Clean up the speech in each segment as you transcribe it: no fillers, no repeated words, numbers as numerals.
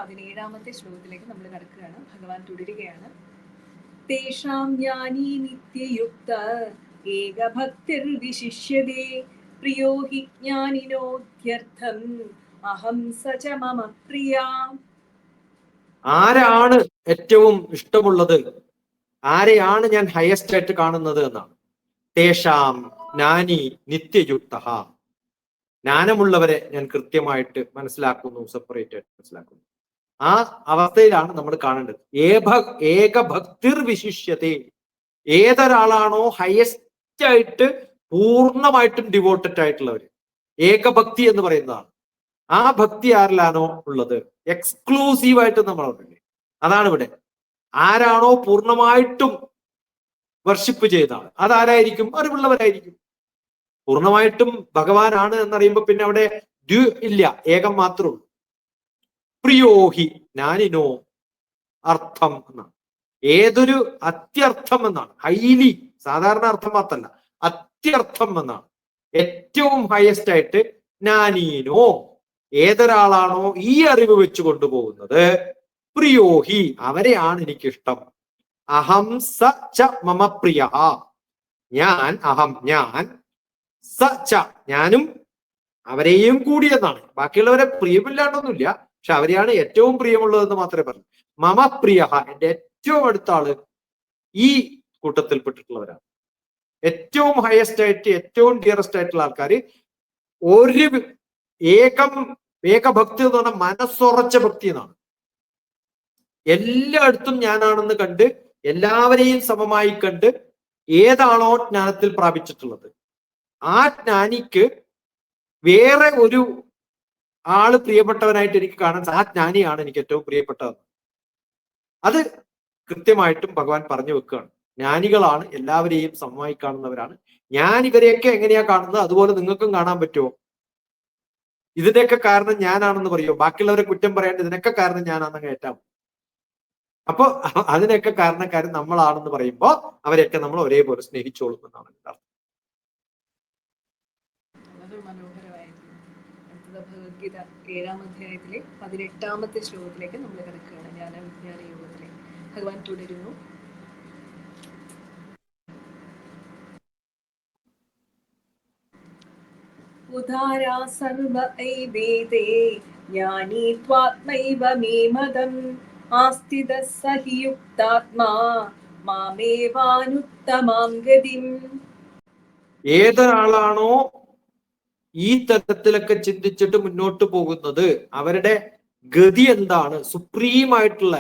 17ാമത്തെ ശ്ലോകത്തിലേക്ക് നമ്മൾ കടക്കുകയാണ്. ഭഗവാൻ തുടരുകയാണ്. തേഷാം ജ്ഞാനീ നിത്യയുക്ത ഏകഭക്തിർവിശിഷ്യതേ പ്രിയോ ഹി ജ്ഞാനിനോധ്യർത്ഥം അഹം സച മമ പ്രിയ. ആരാണ് ഏറ്റവും ഇഷ്ടമുള്ളത്, ആരെയാണ് ഞാൻ ഹയസ്റ്റ് ആയിട്ട് കാണുന്നത് എന്നാണ്. തേഷാം ജ്ഞാനി നിത്യയുക്ത, ജ്ഞാനമുള്ളവരെ ഞാൻ കൃത്യമായിട്ട് മനസ്സിലാക്കുന്നു, സെപ്പറേറ്റ് ആയിട്ട് മനസ്സിലാക്കുന്നു. ആ അവസ്ഥയിലാണ് നമ്മൾ കാണേണ്ടത്. ഏകഭക്തിർ വിശിഷ്യതേ, ഏതൊരാളാണോ ഹയസ്റ്റ് ആയിട്ട് പൂർണ്ണമായിട്ടും ഡിവോട്ടഡ് ആയിട്ടുള്ളവര്, ഏകഭക്തി എന്ന് പറയുന്നതാണ്. ആ ഭക്തി ആരിലാണോ ഉള്ളത്, എക്സ്ക്ലൂസീവായിട്ട് നമ്മൾ പറഞ്ഞില്ലേ, അതാണ് ഇവിടെ. ആരാണോ പൂർണ്ണമായിട്ടും വർഷിപ്പ് ചെയ്താണ്, അതാരായിരിക്കും? അറിവുള്ളവരായിരിക്കും. പൂർണ്ണമായിട്ടും ഭഗവാനാണ് എന്നറിയുമ്പോൾ പിന്നെ അവിടെ ദ്വി ഇല്ല, ഏകം മാത്രമേ ഉള്ളൂ. പ്രിയോഹി ജ്ഞാനിനോ അർത്ഥം എന്നാണ്. ഏതൊരു അത്യർത്ഥം എന്നാണ്, ഹൈലി, സാധാരണ അർത്ഥം മാത്രമല്ല, അത്യർത്ഥം എന്നാണ്. ഏറ്റവും ഹയസ്റ്റ് ആയിട്ട് ജ്ഞാനീനോ, ഏതൊരാളാണോ ഈ അറിവ് വെച്ച് കൊണ്ടുപോകുന്നത്, പ്രിയോഹി, അവരെയാണ് എനിക്കിഷ്ടം. അഹം സ ച മമ പ്രിയ, ഞാൻ, അഹം ഞാൻ, സ ച ഞാനും, അവരെയും കൂടി എന്നാണ്. ബാക്കിയുള്ളവരെ പ്രിയമില്ലാണ്ടൊന്നുമില്ല, പക്ഷെ അവരെയാണ് ഏറ്റവും പ്രിയമുള്ളതെന്ന് മാത്രമേ പറഞ്ഞു. മമ പ്രിയ, എന്റെ ഏറ്റവും അടുത്ത ആള് ഈ കൂട്ടത്തിൽപ്പെട്ടിട്ടുള്ളവരാണ്. ഏറ്റവും ഹയസ്റ്റ് ആയിട്ട്, ഏറ്റവും ഡിയറസ്റ്റ് ആയിട്ടുള്ള ആൾക്കാര് ഒരു ഏകഭക്തി എന്ന് പറഞ്ഞാൽ മനസ്സുറച്ച ഭക്തി എന്നാണ്. എല്ലായിടത്തും ഞാനാണെന്ന് കണ്ട്, എല്ലാവരെയും സമമായി കണ്ട്, ഏതാണോ ജ്ഞാനത്തിൽ പ്രാപിച്ചിട്ടുള്ളത് ആ ജ്ഞാനിക്ക് വേറെ ഒരു ആള് പ്രിയപ്പെട്ടവനായിട്ട് എനിക്ക് കാണാൻ, ആ ജ്ഞാനിയാണ് എനിക്ക് ഏറ്റവും പ്രിയപ്പെട്ടത്. അത് കൃത്യമായിട്ടും ഭഗവാൻ പറഞ്ഞു വെക്കുകയാണ്. ജ്ഞാനികളാണ് എല്ലാവരെയും സമമായി കാണുന്നവരാണ്. ഞാൻ ഇവരെയൊക്കെ എങ്ങനെയാ കാണുന്നത്, അതുപോലെ നിങ്ങൾക്കും കാണാൻ പറ്റുമോ? ഇതിന്റെയൊക്കെ കാരണം ഞാനാണെന്ന് പറയുമോ? ബാക്കിയുള്ളവരെ കുറ്റം പറയാണ്ട് ഇതിനൊക്കെ കാരണം ഞാനാണെന്ന് കേട്ടാം. അപ്പൊ അതിനൊക്കെ കാരണക്കാരൻ നമ്മളാണെന്ന് പറയുമ്പോ അവരെയൊക്കെ നമ്മൾ ഒരേപോലെ സ്നേഹിച്ചോളും എന്നാണ് എൻ്റെ അർത്ഥം. വളരെ മനോഹരമായിരുന്നു. അടുത്തത് ഭഗവത്ഗീത 7ാം അധ്യായത്തിലെ 18ാമത്തെ ശ്ലോകത്തിലേക്ക് നമ്മൾ കിടക്കുകയാണ്. ജ്ഞാന യോഗത്തിലെ ഭഗവാൻ തുടരുന്നു. ഉദാരാ സർവ ഐവേദേ ജ്ഞാനീ ത്വാത്മൈവ മേ മദം ആസ്ഥിതഃ സഹി യുക്താത്മാ മാമേവാനുത്തമാം ഗതിം. ഏതൊരാളാണോ ഈ തരത്തിലൊക്കെ ചിന്തിച്ചിട്ട് മുന്നോട്ട് പോകുന്നത്, അവരുടെ ഗതി എന്താണ്? സുപ്രീം ആയിട്ടുള്ള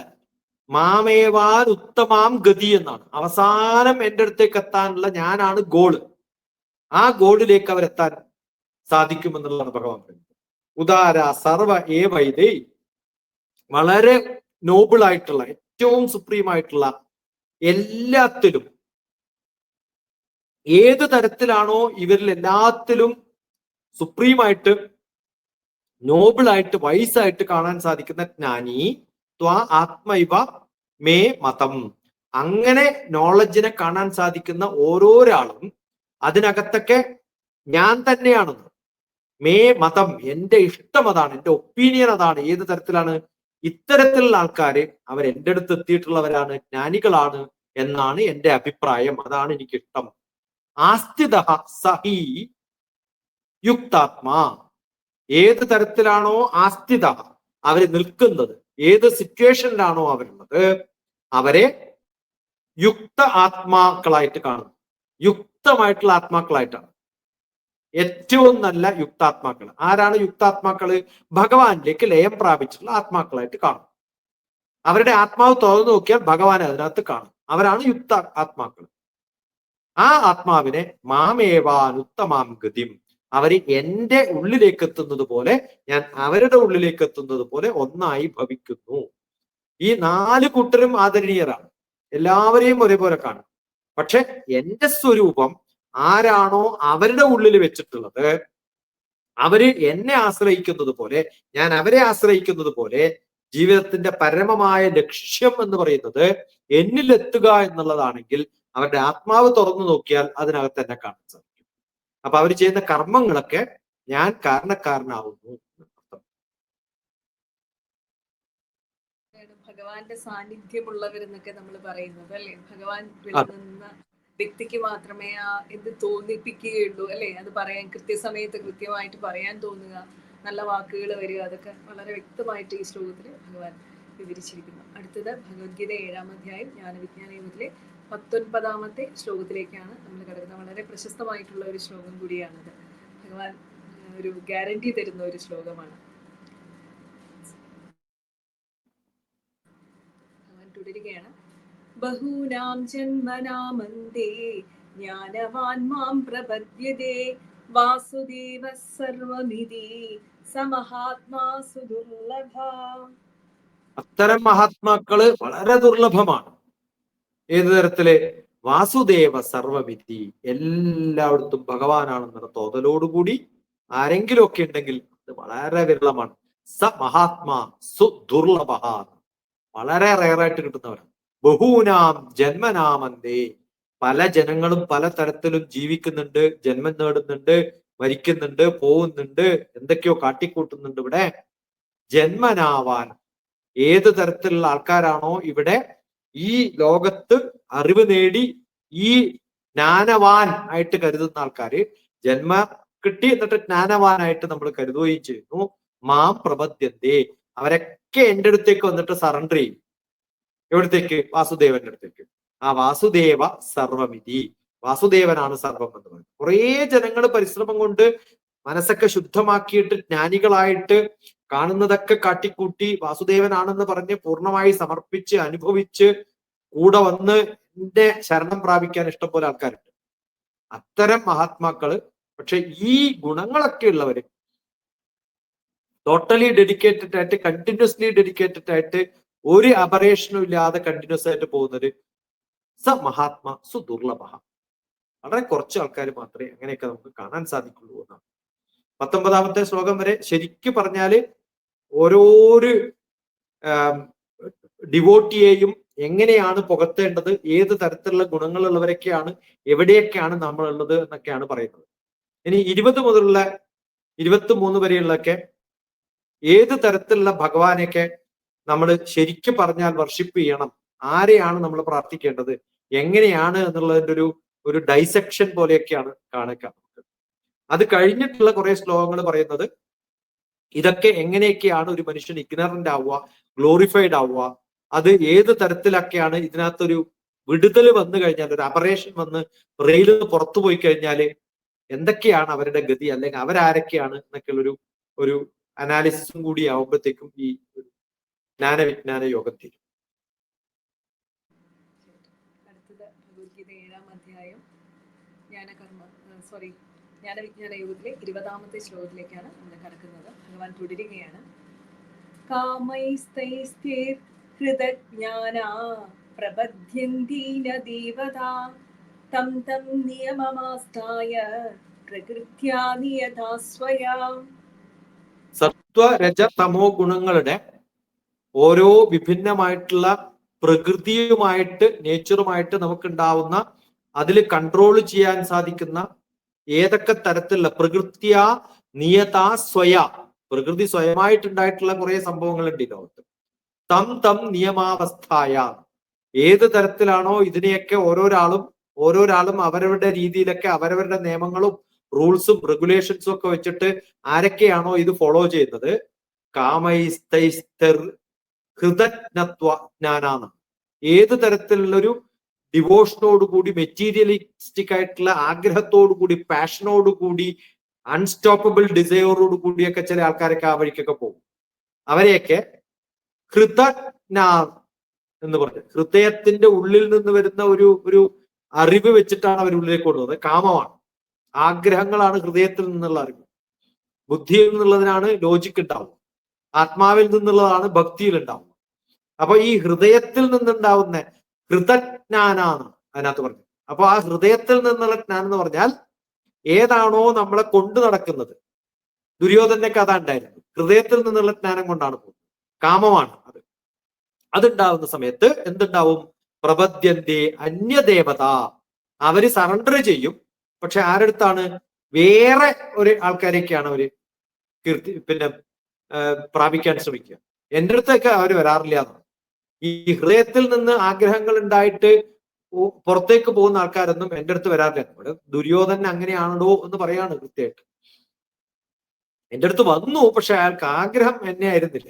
മാമേവാൻ ഉത്തമാം ഗതി എന്നാണ്. അവസാനം എൻ്റെ അടുത്തേക്ക് എത്താനുള്ള ഞാനാണ് ഗോള്. ആ ഗോളിലേക്ക് അവരെത്താൻ സാധിക്കുമെന്നുള്ളതാണ് ഭഗവാൻ പറയുന്നത്. ഉദാര സർവ ഏവൈതേ, വളരെ നോബിൾ ആയിട്ടുള്ള, ഏറ്റവും സുപ്രീം ആയിട്ടുള്ള, എല്ലാത്തിലും, ഏത് തരത്തിലാണോ ഇവരിൽ എല്ലാത്തിലും സുപ്രീമായിട്ട്, നോബിളായിട്ട്, വൈസായിട്ട് കാണാൻ സാധിക്കുന്ന ജ്ഞാനി ത്വാ ആത്മൈവ മേ മതം, അങ്ങനെ നോളജിനെ കാണാൻ സാധിക്കുന്ന ഓരോരാളും അതിനകത്തൊക്കെ ഞാൻ തന്നെയാണെന്ന്, മേ മതം, എന്റെ ഇഷ്ടം അതാണ്, എന്റെ ഒപ്പീനിയൻ അതാണ്. ഏത് തരത്തിലാണ്? ഇത്തരത്തിലുള്ള ആൾക്കാര് അവർ എൻ്റെ അടുത്ത് എത്തിയിട്ടുള്ളവരാണ്, ജ്ഞാനികളാണ് എന്നാണ് എൻ്റെ അഭിപ്രായം. അതാണ് എനിക്കിഷ്ടം. ആസ്ഥിത സഹി യുക്താത്മാ, ഏത് തരത്തിലാണോ ആസ്ഥിത അവര് നിൽക്കുന്നത്, ഏത് സിറ്റുവേഷനിലാണോ അവരുള്ളത്, അവരെ യുക്ത ആത്മാക്കളായിട്ട് കാണുന്നു. യുക്തമായിട്ടുള്ള ആത്മാക്കളായിട്ടാണ്. ഏറ്റവും നല്ല യുക്താത്മാക്കൾ ആരാണ്? യുക്താത്മാക്കള് ഭഗവാനിലേക്ക് ലയം പ്രാപിച്ചിട്ടുള്ള ആത്മാക്കളായിട്ട് കാണും. അവരുടെ ആത്മാവ് തുറന്നു നോക്കിയാൽ ഭഗവാനെ അതിനകത്ത് കാണും. അവരാണ് യുക്ത ആത്മാക്കൾ. ആ ആത്മാവിനെ മാമേവാനുത്തമാം ഗതിം, അവര് എൻ്റെ ഉള്ളിലേക്ക് എത്തുന്നത് പോലെ ഞാൻ അവരുടെ ഉള്ളിലേക്ക് എത്തുന്നത് പോലെ ഒന്നായി ഭവിക്കുന്നു. ഈ 4 കൂട്ടരും ആദരണീയരാണ്, എല്ലാവരെയും ഒരേപോലെ കാണും. പക്ഷെ എൻ്റെ സ്വരൂപം ആരാണോ അവരുടെ ഉള്ളിൽ വെച്ചിട്ടുള്ളത്, അവര് എന്നെ ആശ്രയിക്കുന്നത് പോലെ, ഞാൻ അവരെ ആശ്രയിക്കുന്നത് പോലെ, ജീവിതത്തിന്റെ പരമമായ ലക്ഷ്യം എന്ന് പറയുന്നത് എന്നിലെത്തുക എന്നുള്ളതാണെങ്കിൽ അവരുടെ ആത്മാവ് തുറന്നു നോക്കിയാൽ അതിനകത്ത് എന്നെ കാണാൻ സാധിക്കും. അപ്പൊ അവർ ചെയ്യുന്ന കർമ്മങ്ങളൊക്കെ ഞാൻ കാരണക്കാരനാവുന്നു. ഭഗവാന്റെ സാന്നിധ്യമുള്ളവരെന്നൊക്കെ നമ്മൾ പറയുന്നത് അല്ലെ. ഭഗവാൻ വിളങ്ങുന്ന വ്യക്തിക്ക് മാത്രമേ ആ ഇത് തോന്നിപ്പിക്കുകയുള്ളൂ അല്ലെ. അത് പറയാൻ കൃത്യസമയത്ത് കൃത്യമായിട്ട് പറയാൻ തോന്നുക, നല്ല വാക്കുകൾ വരിക, അതൊക്കെ വളരെ വ്യക്തമായിട്ട് ഈ ശ്ലോകത്തിൽ ഭഗവാൻ വിവരിച്ചിരിക്കുന്നു. അടുത്തത് ഭഗവത്ഗീത 7-ാം അധ്യായം ജ്ഞാനവിജ്ഞാന യോഗത്തിലെ 19-ാമത്തെ ശ്ലോകത്തിലേക്കാണ് നമ്മൾ കിടക്കുന്നത്. വളരെ പ്രശസ്തമായിട്ടുള്ള ഒരു ശ്ലോകം കൂടിയാണത്. ഭഗവാൻ ഒരു ഗ്യാരണ്ടി തരുന്ന ഒരു ശ്ലോകമാണ്. ഭഗവാൻ തുടരുകയാണ്. ബഹൂനാം ജന്മനാമന്തേ ജ്ഞാനവാൻ മാം പ്രപദ്യതേ വാസുദേവ സർവമിതി സമഹാത്മാ സുദുർലഭ. അത്തരം മഹാത്മാക്കള് വളരെ ദുർലഭമാണ്. ഏത് തരത്തില്? വാസുദേവ സർവമിതി, എല്ലായിടത്തും ഭഗവാനാണെന്നുള്ള തോന്നലോടുകൂടി ആരെങ്കിലും ഒക്കെ ഉണ്ടെങ്കിൽ അത് വളരെ വിരളമാണ്. സ മഹാത്മാ സുദുർലഭ, വളരെ റയറായിട്ട് കിട്ടുന്നവരാണ്. ബഹൂനാം ജന്മനാമന്തേ, പല ജനങ്ങളും പല തരത്തിലും ജീവിക്കുന്നുണ്ട്, ജന്മം നേടുന്നുണ്ട്, മരിക്കുന്നുണ്ട്, പോകുന്നുണ്ട്, എന്തൊക്കെയോ കാട്ടിക്കൂട്ടുന്നുണ്ട്. ഇവിടെ ജന്മനാവാൻ, ഏത് തരത്തിലുള്ള ആൾക്കാരാണോ ഇവിടെ ഈ ലോകത്ത് അറിവ് നേടി ഈ ജ്ഞാനവാൻ ആയിട്ട് കരുതുന്ന ആൾക്കാര്, ജന്മ കിട്ടി എന്നിട്ട് ജ്ഞാനവാനായിട്ട് നമ്മൾ കരുതുകയും ചെയ്യുന്നു. മാം പ്രപദ്യന്തേ, അവരൊക്കെ എൻ്റെ അടുത്തേക്ക് വന്നിട്ട് സറണ്ടർ ചെയ്യും. എവിടത്തേക്ക്? വാസുദേവന്റെ അടുത്തേക്ക്. ആ വാസുദേവ സർവമിതി, വാസുദേവനാണ് സർവം എന്ന് പറയുന്നത്. കുറേ ജനങ്ങൾ പരിശ്രമം കൊണ്ട് മനസ്സൊക്കെ ശുദ്ധമാക്കിയിട്ട് ജ്ഞാനികളായിട്ട് കാണുന്നതൊക്കെ കാട്ടിക്കൂട്ടി വാസുദേവനാണെന്ന് പറഞ്ഞ് പൂർണ്ണമായി സമർപ്പിച്ച് അനുഭവിച്ച് കൂടെ വന്ന് എന്റെ ശരണം പ്രാപിക്കാൻ ഇഷ്ടംപോലെ ആൾക്കാരുണ്ട്. അത്തരം മഹാത്മാക്കള്, പക്ഷെ ഈ ഗുണങ്ങളൊക്കെ ഉള്ളവര്, ടോട്ടലി ഡെഡിക്കേറ്റഡ് ആയിട്ട്, കണ്ടിന്യൂസ്ലി ഡെഡിക്കേറ്റഡ് ആയിട്ട്, ഒരു അപറേഷനും ഇല്ലാതെ കണ്ടിന്യൂസ് ആയിട്ട് പോകുന്നത് സ മഹാത്മാ സുദുർലഭ, വളരെ കുറച്ച് ആൾക്കാർ മാത്രമേ അങ്ങനെയൊക്കെ നമുക്ക് കാണാൻ സാധിക്കുള്ളൂ എന്നാണ്. 19-ാമത്തെ ശ്ലോകം വരെ ശരിക്കും പറഞ്ഞാല് ഓരോരു ഡിവോട്ടിയെയും എങ്ങനെയാണ് പുകഴ്ത്തേണ്ടത്, ഏത് തരത്തിലുള്ള ഗുണങ്ങളുള്ളവരൊക്കെയാണ്, എവിടെയൊക്കെയാണ് നമ്മളുള്ളത് എന്നൊക്കെയാണ് പറയുന്നത്. ഇനി 20 മുതലുള്ള 23 വരെയുള്ളൊക്കെ ഏത് തരത്തിലുള്ള ഭഗവാനെയൊക്കെ നമ്മൾ ശരിക്കും പറഞ്ഞാൽ വർഷിപ്പ് ചെയ്യണം, ആരെയാണ് നമ്മൾ പ്രാർത്ഥിക്കേണ്ടത്, എങ്ങനെയാണ് എന്നുള്ളതിന്റെ ഒരു ഡൈസെക്ഷൻ പോലെയൊക്കെയാണ് കാണുക. അത് കഴിഞ്ഞിട്ടുള്ള കുറെ ശ്ലോകങ്ങൾ പറയുന്നത് ഇതൊക്കെ എങ്ങനെയൊക്കെയാണ് ഒരു മനുഷ്യൻ ഇഗ്നറന്റ് ആവുക, ഗ്ലോറിഫൈഡ് ആവുക, അത് ഏത് തരത്തിലൊക്കെയാണ് ഇതിനകത്തൊരു വിടുതൽ വന്നു കഴിഞ്ഞാൽ, ഒരു അപറേഷൻ വന്ന് റെയിൽ പുറത്തു പോയി കഴിഞ്ഞാൽ എന്തൊക്കെയാണ് അവരുടെ ഗതി, അല്ലെങ്കിൽ അവരാരൊക്കെയാണ് എന്നൊക്കെയുള്ളൊരു ഒരു അനാലിസിസും കൂടി ആവുമ്പോഴത്തേക്കും ഈ ജ്ഞാനവിജ്ഞാന യോഗത്തിൽ. അടുത്തത് ഭഗവത്ഗീത 7-ാം അധ്യായം ജ്ഞാനവിജ്ഞാന യോഗത്തിലെ 20-ാമത്തെ ശ്ലോകത്തിലേക്കാണ് നമ്മൾ കടക്കുന്നത്. ഭഗവാൻ തുടരുകയാണ്. കാമൈസ്തൈസ്തൈർഹൃതജ്ഞാനാ പ്രബധ്യന്തീന ദേവതാ തം തം നിയമമാസ്ഥായ പ്രകൃത്യാ നിയതാ സ്വയാ. സത്വ രജ തമോ ഗുണങ്ങളുടെ ഓരോ വിഭിന്നമായിട്ടുള്ള പ്രകൃതിയുമായിട്ട്, നേച്ചറുമായിട്ട് നമുക്കുണ്ടാവുന്ന, അതിൽ കൺട്രോൾ ചെയ്യാൻ സാധിക്കുന്ന ഏതൊക്കെ തരത്തിലുള്ള പ്രകൃത്യാ നിയതാ സ്വയ, പ്രകൃതി സ്വയമായിട്ടുണ്ടായിട്ടുള്ള കുറെ സംഭവങ്ങളുണ്ട് ഈ ലോകത്ത്. തം തം നിയമാവസ്ഥായ, ഏത് തരത്തിലാണോ ഇതിനെയൊക്കെ ഓരോരാളും അവരവരുടെ രീതിയിലൊക്കെ അവരവരുടെ നിയമങ്ങളും റൂൾസും റെഗുലേഷൻസും ഒക്കെ വെച്ചിട്ട് ആരൊക്കെയാണോ ഇത് ഫോളോ ചെയ്യുന്നത്, കാമൈസ്തൈസ്തർ ഹൃതജ്ഞത്വ ജ്ഞാനാണ്, ഏത് തരത്തിലുള്ളൊരു ഡിവോഷനോടുകൂടി, മെറ്റീരിയലിസ്റ്റിക് ആയിട്ടുള്ള ആഗ്രഹത്തോടുകൂടി, പാഷനോടുകൂടി, അൺസ്റ്റോപ്പബിൾ ഡിസയറോട് കൂടിയൊക്കെ ചില ആൾക്കാരൊക്കെ ആ വഴിക്കൊക്കെ പോകും. അവരെയൊക്കെ ഹൃതജ്ഞ എന്ന് പറഞ്ഞു, ഹൃദയത്തിന്റെ ഉള്ളിൽ നിന്ന് വരുന്ന ഒരു അറിവ് വെച്ചിട്ടാണ് അവർ ഉള്ളിലേക്ക് കൊണ്ടുപോകുന്നത്. കാമമാണ്, ആഗ്രഹങ്ങളാണ് ഹൃദയത്തിൽ നിന്നുള്ള അറിവ്. ബുദ്ധിയിൽ നിന്നുള്ളതിനാണ് ലോജിക്ക് ഉണ്ടാവുക, ആത്മാവിൽ നിന്നുള്ളതാണ് ഭക്തിയിൽ ഉണ്ടാവുക. അപ്പൊ ഈ ഹൃദയത്തിൽ നിന്നുണ്ടാവുന്ന ഹൃതജ്ഞാനാണ് അതിനകത്ത് പറഞ്ഞത്. അപ്പൊ ആ ഹൃദയത്തിൽ നിന്നുള്ള ജ്ഞാനം എന്ന് പറഞ്ഞാൽ ഏതാണോ നമ്മളെ കൊണ്ടു നടക്കുന്നത്, ദുര്യോധനൊക്കെ അതാ ഉണ്ടായിരുന്നു, ഹൃദയത്തിൽ നിന്നുള്ള ജ്ഞാനം കൊണ്ടാണ് പോകുന്നത്, കാമമാണ് അത്. അതുണ്ടാവുന്ന സമയത്ത് എന്തുണ്ടാവും? പ്രപദ്യന്തേ അന്യദേവത, അവര് സറണ്ടർ ചെയ്യും. പക്ഷെ ആരടുത്താണ്? വേറെ ഒരു ആൾക്കാരെയൊക്കെയാണ് അവര് പ്രാപിക്കാൻ ശ്രമിക്കുക. എൻ്റെ അടുത്തൊക്കെ അവർ വരാറില്ല എന്നാണ്. ഈ ഹൃദയത്തിൽ നിന്ന് ആഗ്രഹങ്ങൾ ഉണ്ടായിട്ട് പുറത്തേക്ക് പോകുന്ന ആൾക്കാരൊന്നും എൻ്റെ അടുത്ത് വരാറില്ല. ഇവിടെ ദുര്യോധനൻ അങ്ങനെയാണോ എന്ന് പറയാണ് കൃത്യമായിട്ട്. എൻ്റെ അടുത്ത് വന്നു, പക്ഷെ അയാൾക്ക് ആഗ്രഹം എന്നെ ആയിരുന്നില്ല.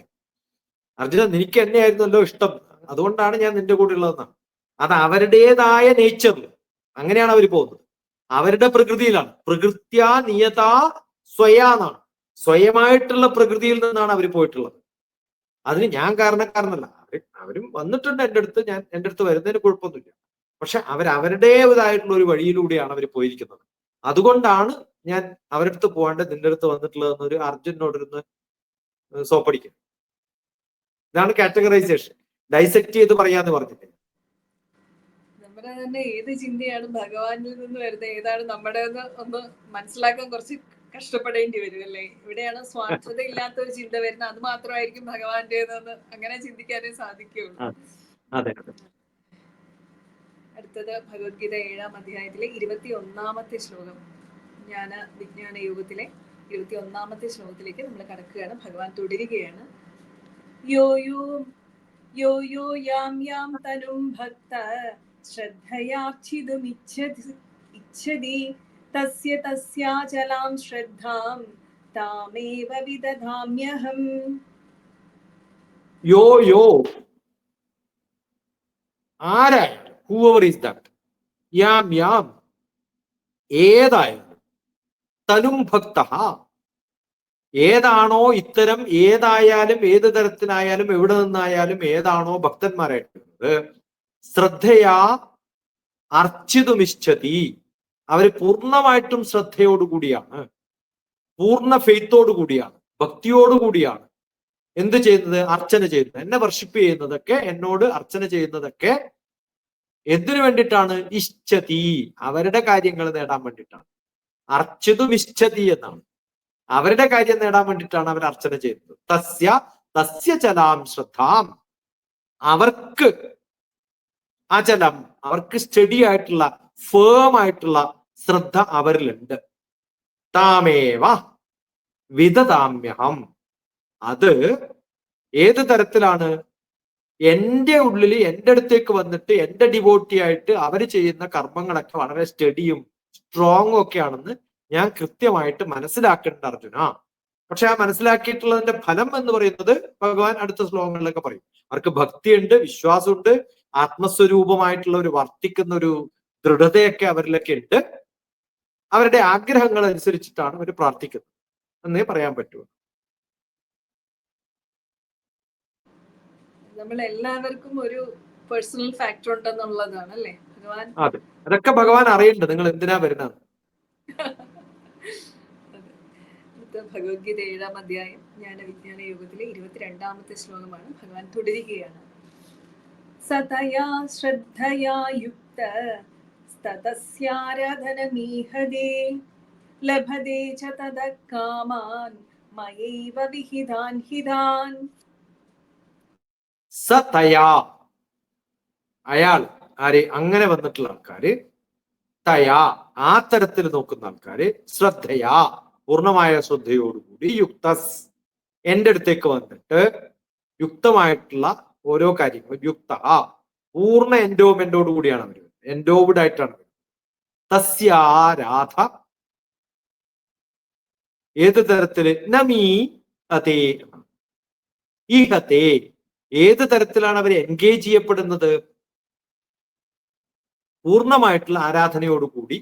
അർജുന, നിനക്ക് എന്നെ ആയിരുന്നല്ലോ ഇഷ്ടം, അതുകൊണ്ടാണ് ഞാൻ നിന്റെ കൂടെ ഉള്ളതെന്നാണ്. അത് അവരുടേതായ നേച്ചറിൽ അങ്ങനെയാണ് അവർ പോകുന്നത്. അവരുടെ പ്രകൃതിയിലാണ്. പ്രകൃത്യാ നിയതാ സ്വയാന്നാണ്. സ്വയമായിട്ടുള്ള പ്രകൃതിയിൽ നിന്നാണ് അവർ പോയിട്ടുള്ളത്. അതിന് ഞാൻ കാരണക്കാരനല്ല. അവരും വന്നിട്ടുണ്ട് എൻ്റെ അടുത്ത്, ഞാൻ എൻ്റെ അടുത്ത് വരുന്നതിന് കുഴപ്പമൊന്നുമില്ല. പക്ഷെ അവരുടേതായിട്ടുള്ള ഒരു വഴിയിലൂടെയാണ് അവർ പോയിരിക്കുന്നത്. അതുകൊണ്ടാണ് ഞാൻ അവരുടെ അടുത്ത് പോകാണ്ട് നിന്റെ അടുത്ത് വന്നിട്ടുള്ളതെന്നൊരു അർജുനോടിരുന്ന് സോപ്പടിക്കും. ഇതാണ് കാറ്റഗറൈസേഷൻ. ഡൈസെക്ട് ചെയ്ത് പറയാന്ന് പറഞ്ഞില്ലേ. നമ്മുടെ തന്നെ ഏത് ചിന്തയാണ് ഭഗവാനിൽ നിന്ന് വരുന്നത്, ഏതാണ് നമ്മുടെ ഒന്ന് മനസ്സിലാക്കാൻ കുറച്ച് കഷ്ടപ്പെടേണ്ടി വരും അല്ലേ. ഇവിടെയാണ് സ്വാർത്ഥത ഇല്ലാത്ത ഒരു ചിന്ത വരുന്നത്. അത് മാത്രമായിരിക്കും ഭഗവാന്റേതെന്ന് അങ്ങനെ ചിന്തിക്കാനേ സാധിക്കുകയുള്ളൂ. അതെ. അടുത്തത് ഭഗവത്ഗീത 7-ാം അധ്യായത്തിലെ 21-ാമത്തെ ശ്ലോകം. വിജ്ഞാന യോഗത്തിലെ 21-ാമത്തെ ശ്ലോകത്തിലേക്ക് നമ്മൾ കടക്കുകയാണ്. ഭഗവാൻ തുടരുകയാണ്. യോ യോ യാം യാം തനും ഭക്ത ശ്രദ്ധയാർച്ചിതുമിച്ഛതി തസ്യ തസ്യാചലാം ശ്രദ്ധാം താമേവ വിദധാമ്യഹം. യോ ആരായാലും, whoever is that, യാം ഏതായാലും, തനും ഭക്ത ഏതാണോ ഇത്തരം, ഏതായാലും ഏത് തരത്തിനായാലും എവിടെ നിന്നായാലും ഏതാണോ ഭക്തന്മാരായിട്ടുള്ളത്, ശ്രദ്ധയാ അർച്ചിതുമിച്ഛതി, അവര് പൂർണ്ണമായിട്ടും ശ്രദ്ധയോടുകൂടിയാണ്, പൂർണ്ണ ഫെയ്ത്തോടുകൂടിയാണ്, ഭക്തിയോടുകൂടിയാണ് എന്ത് ചെയ്യുന്നത്? അർച്ചന ചെയ്യുന്നത്. എന്നെ വർഷിപ്പ് ചെയ്യുന്നതൊക്കെ, എന്നോട് അർച്ചന ചെയ്യുന്നതൊക്കെ എന്തിനു വേണ്ടിയിട്ടാണ്? ഇച്ഛതി, അവരുടെ കാര്യങ്ങൾ നേടാൻ വേണ്ടിയിട്ടാണ്. അർച്ചിതുമിച്ഛതി എന്നാണ്. അവരുടെ കാര്യം നേടാൻ വേണ്ടിയിട്ടാണ് അവർ അർച്ചന ചെയ്യുന്നത്. തസ്യ ചലാം ശ്രദ്ധാം, അവർക്ക് അചലം, അവർക്ക് സ്റ്റഡി ആയിട്ടുള്ള, ഫേം ആയിട്ടുള്ള ശ്രദ്ധ അവരിലുണ്ട്. താമേവ വിദധാമ്യഹം, അത് ഏത് തരത്തിലാണ്? എൻ്റെ ഉള്ളിൽ, എൻ്റെ അടുത്തേക്ക് വന്നിട്ട് എൻ്റെ ഡിവോട്ടി ആയിട്ട് അവർ ചെയ്യുന്ന കർമ്മങ്ങളൊക്കെ വളരെ സ്റ്റഡിയും സ്ട്രോങ്ങും ഒക്കെ ആണെന്ന് ഞാൻ കൃത്യമായിട്ട് മനസ്സിലാക്കേണ്ട അർജുന. പക്ഷെ ആ മനസ്സിലാക്കിയിട്ടുള്ളതിന്റെ ഫലം എന്ന് പറയുന്നത് ഭഗവാൻ അടുത്ത ശ്ലോകങ്ങളിലൊക്കെ പറയും. അവർക്ക് ഭക്തിയുണ്ട്, വിശ്വാസമുണ്ട്, ആത്മസ്വരൂപമായിട്ടുള്ള ഒരു വർത്തിക്കുന്ന ഒരു ദൃഢതയൊക്കെ അവരിലൊക്കെ ഉണ്ട്. അവരുടെ ആഗ്രഹങ്ങൾ അനുസരിച്ചിട്ടാണ് അവർ പ്രാർത്ഥിക്കുന്നത് എന്നേ പറയാൻ പറ്റൂ. നമ്മൾ എല്ലാവർക്കും ഒരു പേഴ്സണൽ ഫാക്ടർ ഉണ്ടെന്നുള്ളതാണ് അല്ലേ ഭഗവാൻ. അതെ, അതൊക്കെ ഭഗവാൻ അറിയണ്ട്. നിങ്ങൾ എന്തിനാ വരുന്നത്? ഭഗവത്ഗീത 7-ാം അധ്യായം വിജ്ഞാന യോഗത്തിലെ 22-ാമത്തെ ശ്ലോകമാണ്. ഭഗവാൻ തുടരുകയാണ്. സതയാ ശ്രദ്ധയാ യുക്ത തതസ്യാരാധനമീഹതേ ലഭതേ ച തദഃ കാമാൻ മയൈവ വിഹിതാൻ ഹിതാൻ. സതയാ, അയാൾ ആര്? അങ്ങനെ വന്നിട്ടുള്ള ആൾക്കാര്. തയാ, ആ തരത്തിൽ നോക്കുന്ന ആൾക്കാര്. ശ്രദ്ധയാ, പൂർണ്ണമായ ശ്രദ്ധയോടുകൂടി. യുക്തസ്, എൻ്റെ അടുത്തേക്ക് വന്നിട്ട് യുക്തമായിട്ടുള്ള ഓരോ കാര്യങ്ങളും. യുക്ത, പൂർണ്ണ എൻഡോമെന്റോട് കൂടിയാണ് അവർ, എൻഡോവ്ഡ് ആയിട്ടാണ്. തസ്യാരാധ, ഏത് തരത്തില്? നമീ അതേ ഈഹത്തെ, ഏത് തരത്തിലാണ് അവർ എൻഗേജ് ചെയ്യപ്പെടുന്നത്? പൂർണ്ണമായിട്ടുള്ള ആരാധനയോടുകൂടി